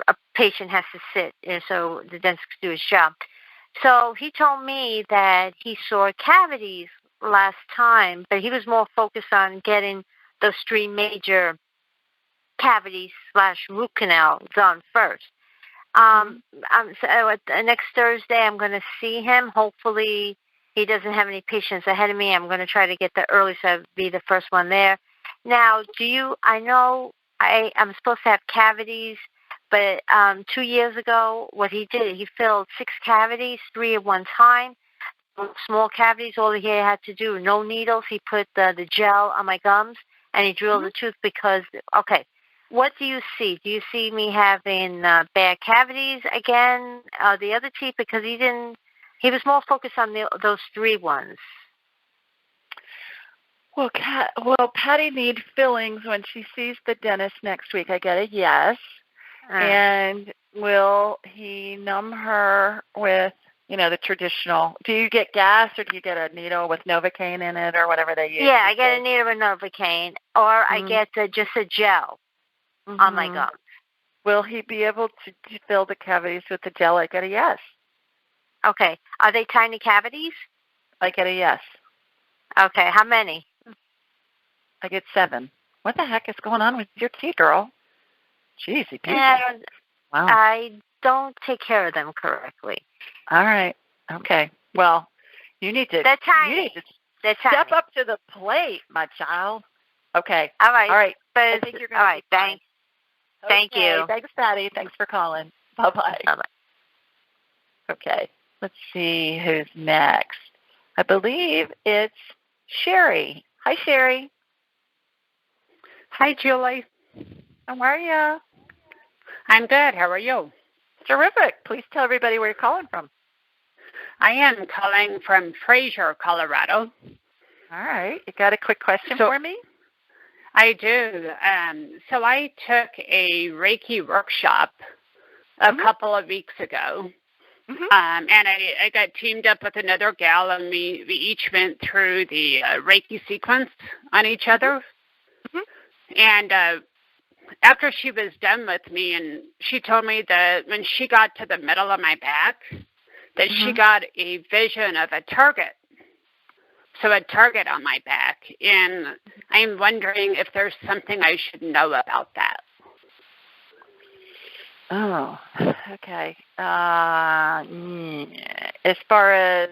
a patient has to sit, so the dentist can do his job. So he told me that he saw cavities last time, but he was more focused on getting those 3 major cavities / root canal done first. So next Thursday, I'm going to see him. Hopefully, he doesn't have any patients ahead of me. I'm going to try to get there early so I'll be the first one there. Now, I know I'm supposed to have cavities, but 2 years ago, what he did, he filled 6 cavities, 3 at one time. Small cavities, all he had to do, no needles. He put the gel on my gums, and he drilled the tooth because, what do you see? Do you see me having bad cavities again, the other teeth? Because he was more focused on those 3 ones. Well, Patty needs fillings when she sees the dentist next week. I get a yes. And will he numb her with, the traditional? Do you get gas or do you get a needle with Novocaine in it or whatever they use? Yeah, I get a needle with Novocaine, or I get just a gel on my gums. Will he be able to fill the cavities with the gel? I get a yes. Okay. Are they tiny cavities? I get a yes. Okay. How many? I get 7. What the heck is going on with your teeth, girl? Jeezy, people. Wow. I don't take care of them correctly. All right. Okay. Well, you need to. They're tiny. You need to They're step tiny. up to the plate, my child. Okay. All right. All right. But I think you're going all right. Thank you. Thanks, Patty. Thanks for calling. Bye-bye. Bye-bye. Okay. Let's see who's next. I believe it's Sherry. Hi, Sherry. Hi, Julie. How are you? I'm good. How are you? Terrific. Please tell everybody where you're calling from. I am calling from Fraser, Colorado. All right. You got a quick question for me? I do. So I took a Reiki workshop a couple of weeks ago. And I got teamed up with another gal, and we each went through the Reiki sequence on each other. And after she was done with me, and she told me that when she got to the middle of my back, that she got a vision of a target. So a target on my back. And I'm wondering if there's something I should know about that. Oh, okay. As far as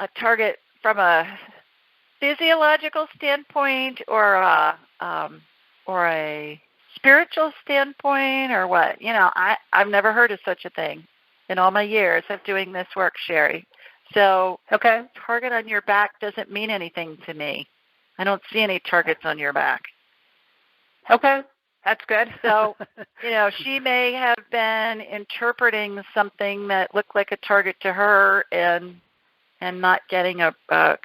a target from a physiological standpoint or a spiritual standpoint or what? I've never heard of such a thing in all my years of doing this work, Sherry. So target on your back doesn't mean anything to me. I don't see any targets on your back. Okay. That's good. So, she may have been interpreting something that looked like a target to her and not getting a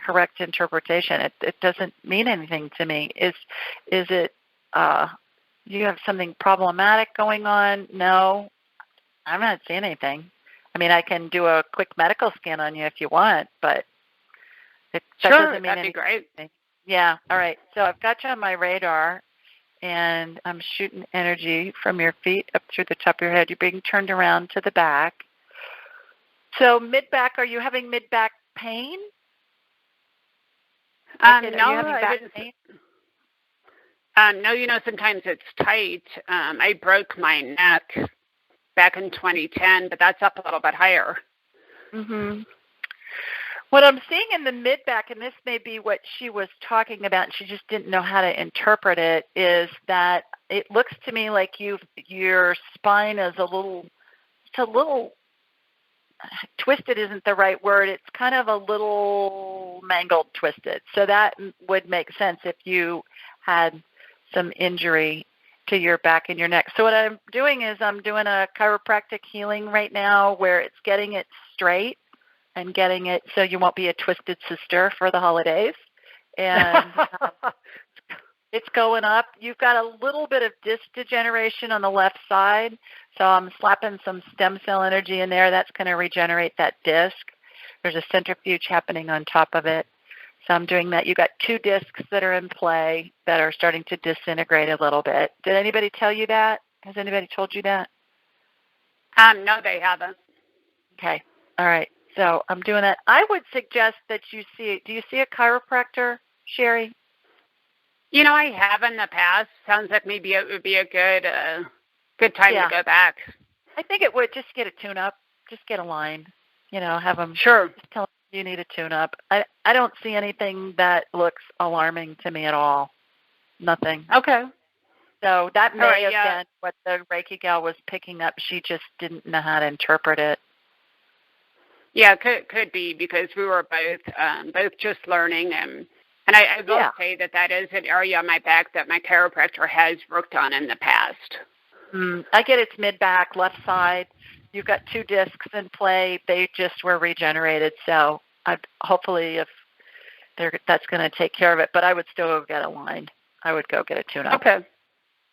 correct interpretation. It doesn't mean anything to me. Is it, you have something problematic going on? No, I'm not seeing anything. I mean, I can do a quick medical scan on you if you want, but that Sure, doesn't mean that'd be anything. great. Yeah, all right. So I've got you on my radar, and I'm shooting energy from your feet up through the top of your head. You're being turned around to the back. So mid-back, are you having mid-back pain? No, Are you having I back didn't. pain? No, sometimes it's tight. I broke my neck back in 2010, but that's up a little bit higher. Mm-hmm. What I'm seeing in the mid-back, and this may be what she was talking about, and she just didn't know how to interpret it, is that it looks to me like your spine is a little twisted isn't the right word. It's kind of a little mangled twisted. So that would make sense if you had some injury to your back and your neck. So what I'm doing is I'm doing a chiropractic healing right now where it's getting it straight and getting it so you won't be a twisted sister for the holidays. And it's going up. You've got a little bit of disc degeneration on the left side, so I'm slapping some stem cell energy in there. That's going to regenerate that disc. There's a centrifuge happening on top of it. So I'm doing that. You've got 2 discs that are in play that are starting to disintegrate a little bit. Did anybody tell you that? Has anybody told you that? No, they haven't. Okay. All right. So I'm doing that. I would suggest that do you see a chiropractor, Sherry? I have in the past. Sounds like maybe it would be a good time to go back. I think it would. Just get a tune-up. Just get aligned. Have them. Sure. Just tell them you need a tune-up. I don't see anything that looks alarming to me at all. Nothing. Okay. So that may have been what the Reiki gal was picking up. She just didn't know how to interpret it. Yeah, could be because we were both just learning, and I will say that is an area on my back that my chiropractor has worked on in the past. I get it's mid-back, left side. You've got 2 discs in play. They just were regenerated, so hopefully that's going to take care of it. But I would still go get aligned. I would go get a tune-up.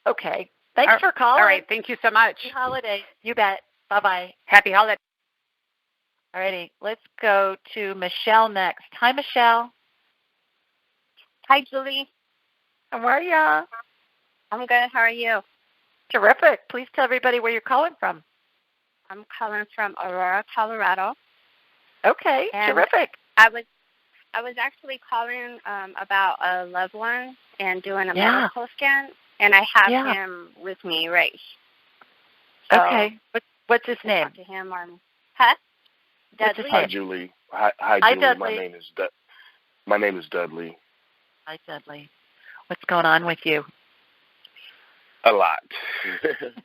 Okay. Thanks for calling. All right. Thank you so much. Happy holidays. You bet. Bye-bye. Happy holidays. All righty. Let's go to Michelle next. Hi, Michelle. Hi, Julie. How are ya? I'm good. How are you? Terrific. Please tell everybody where you're calling from. I'm calling from Aurora, Colorado. Okay. And terrific. I was actually calling about a loved one and doing a medical scan, and I have him with me, right? So okay. What's his name? Talk to him Huh? Dudley. Hi, Julie. Hi, Julie. Dudley. My name is Dudley. Hi, Dudley. What's going on with you? A lot.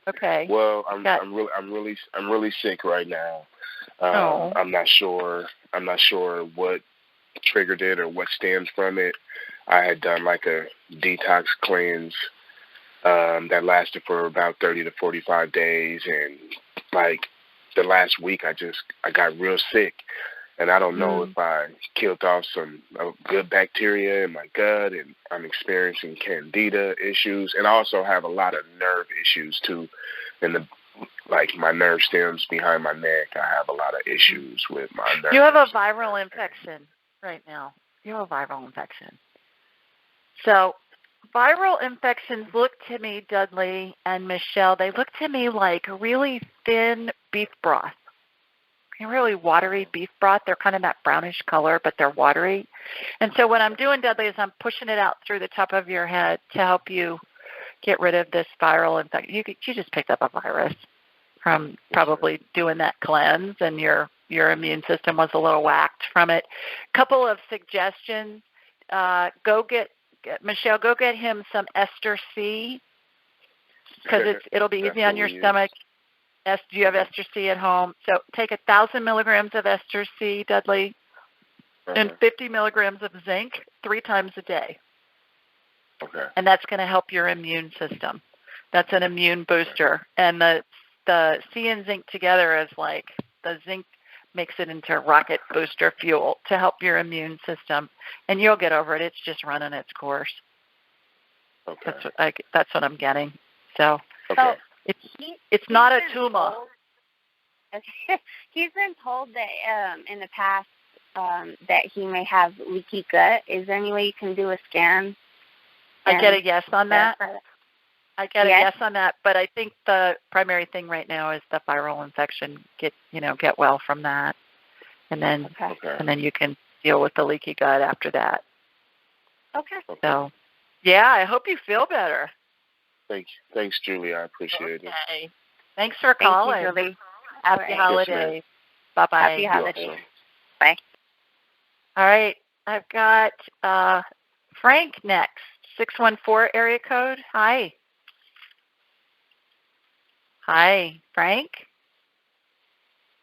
Okay. Well, I'm really sick right now. I'm not sure what triggered it or what stems from it. I had done like a detox cleanse that lasted for about 30 to 45 days, and like the last week I got real sick, and I don't know if I killed off some good bacteria in my gut, and I'm experiencing candida issues, and I also have a lot of nerve issues too, my nerve stems behind my neck. I have a lot of issues with my nerves. You have a viral infection right now. You have a viral infection. So viral infections look to me, Dudley and Michelle, they look to me like really thin beef broth. Really watery beef broth. They're kind of that brownish color, but they're watery. And so what I'm doing, Dudley, is I'm pushing it out through the top of your head to help you get rid of this viral infection. You just picked up a virus from probably doing that cleanse, and your immune system was a little whacked from it. Couple of suggestions. Michelle, go get him some Ester C, because it'll be easy on your stomach. Do you have Ester C at home? So take 1,000 milligrams of Ester C, Dudley, and 50 milligrams of zinc 3 times a day. Okay. And that's going to help your immune system. That's an immune booster. And the C and zinc together is like the zinc makes it into rocket booster fuel to help your immune system. And you'll get over it. It's just running its course. Okay. That's what I'm getting. So okay. it's not a tumor. He's been told that in the past that he may have leaky gut. Is there any way you can do a scan? I get a yes on that. I get a yes on that, but I think the primary thing right now is the viral infection. Get well from that, and then you can deal with the leaky gut after that. Okay. So, yeah, I hope you feel better. Thanks, Julie. I appreciate it. Thanks for calling. Thank you, Julie. Happy holidays. Bye-bye. Happy holidays. Bye. All right. I've got Frank next. 614 area code. Hi. Hi, Frank.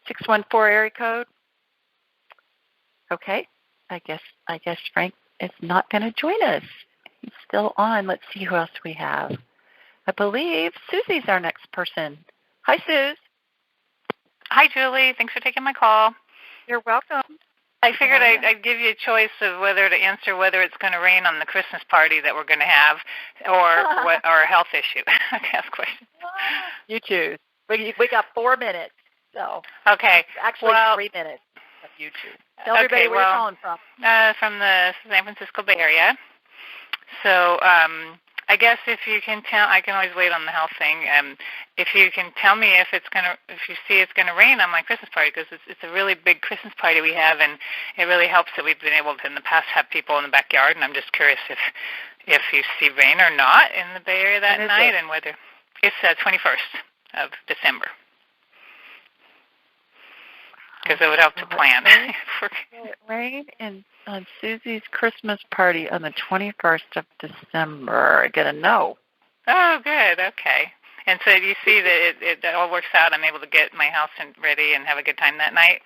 614 area code. Okay. I guess Frank is not going to join us. He's still on. Let's see who else we have. I believe Susie's our next person. Hi, Suze. Hi, Julie. Thanks for taking my call. You're welcome. I figured I'd give you a choice of whether to answer whether it's going to rain on the Christmas party that we're going to have, or a health issue. Okay, ask question. You choose. We got 4 minutes, so okay. Actually, 3 minutes. You choose. Tell everybody where you're calling from. From the San Francisco Bay Area. So I guess if you can tell, I can always wait on the health thing. If you can tell me if you see it's gonna rain on my Christmas party, because it's a really big Christmas party we have, and it really helps that we've been able to in the past have people in the backyard. And I'm just curious if you see rain or not in the Bay Area that night, and whether it's 21st of December. Because it would help to plan. Rain on Susie's Christmas party on the 21st of December. I get a no. Oh, good. Okay. And so you see that it all works out. I'm able to get my house ready and have a good time that night?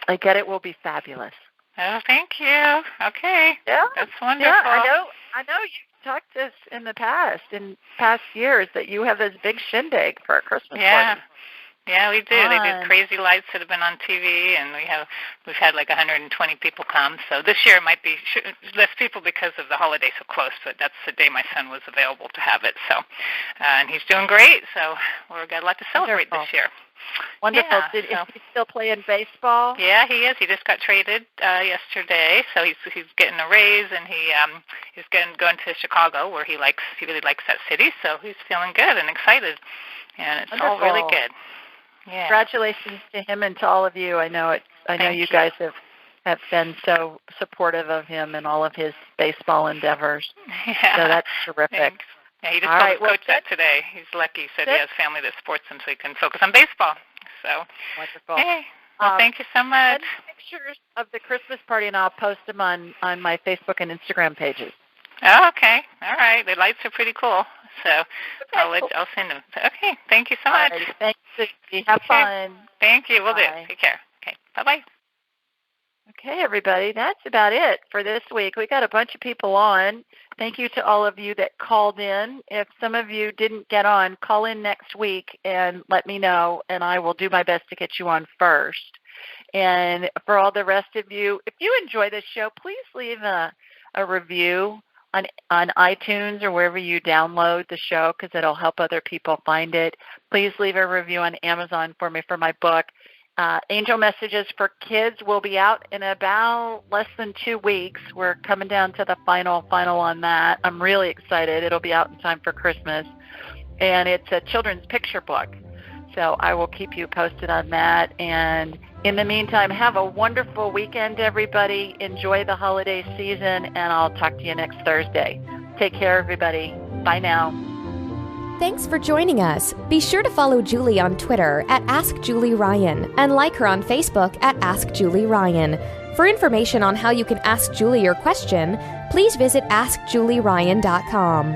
I get it will be fabulous. Oh, thank you. Okay. Yeah. That's wonderful. Yeah, I know you've talked to us in past years that you have this big shindig for a Christmas party. Yeah, we do. They do crazy lights that have been on TV, and we've had like 120 people come. So this year it might be less people because of the holiday so close, but that's the day my son was available to have it. So, and he's doing great. So we've got a lot to celebrate this year. Wonderful. Is he still playing baseball? Yeah, he is. He just got traded yesterday, so he's getting a raise, and he's going to Chicago, where he really likes that city. So he's feeling good and excited, and it's all really good. Yeah. Congratulations to him and to all of you. I know you guys have been so supportive of him and all of his baseball endeavors. Yeah. So that's terrific. Thanks. Yeah, he just told his coach that today. He's lucky. He said he has family that supports him, so he can focus on baseball. So wonderful. Hey, well, thank you so much. Send pictures of the Christmas party, and I'll post them on my Facebook and Instagram pages. Oh, okay. All right. The lights are pretty cool. So I'll send them. Okay. Thank you so much. Right, thanks. Have fun. Thank you. We'll do. Take care. Okay. Bye-bye. Okay, everybody. That's about it for this week. We got a bunch of people on. Thank you to all of you that called in. If some of you didn't get on, call in next week and let me know, and I will do my best to get you on first. And for all the rest of you, if you enjoy this show, please leave a review on iTunes or wherever you download the show, because it'll help other people find it. Please leave a review on Amazon for me for my book. Angel Messages for Kids will be out in about less than 2 weeks. We're coming down to the final on that. I'm really excited. It'll be out in time for Christmas. And it's a children's picture book. So I will keep you posted on that. And in the meantime, have a wonderful weekend, everybody. Enjoy the holiday season, and I'll talk to you next Thursday. Take care, everybody. Bye now. Thanks for joining us. Be sure to follow Julie on Twitter at AskJulieRyan and like her on Facebook at AskJulieRyan. For information on how you can ask Julie your question, please visit AskJulieRyan.com.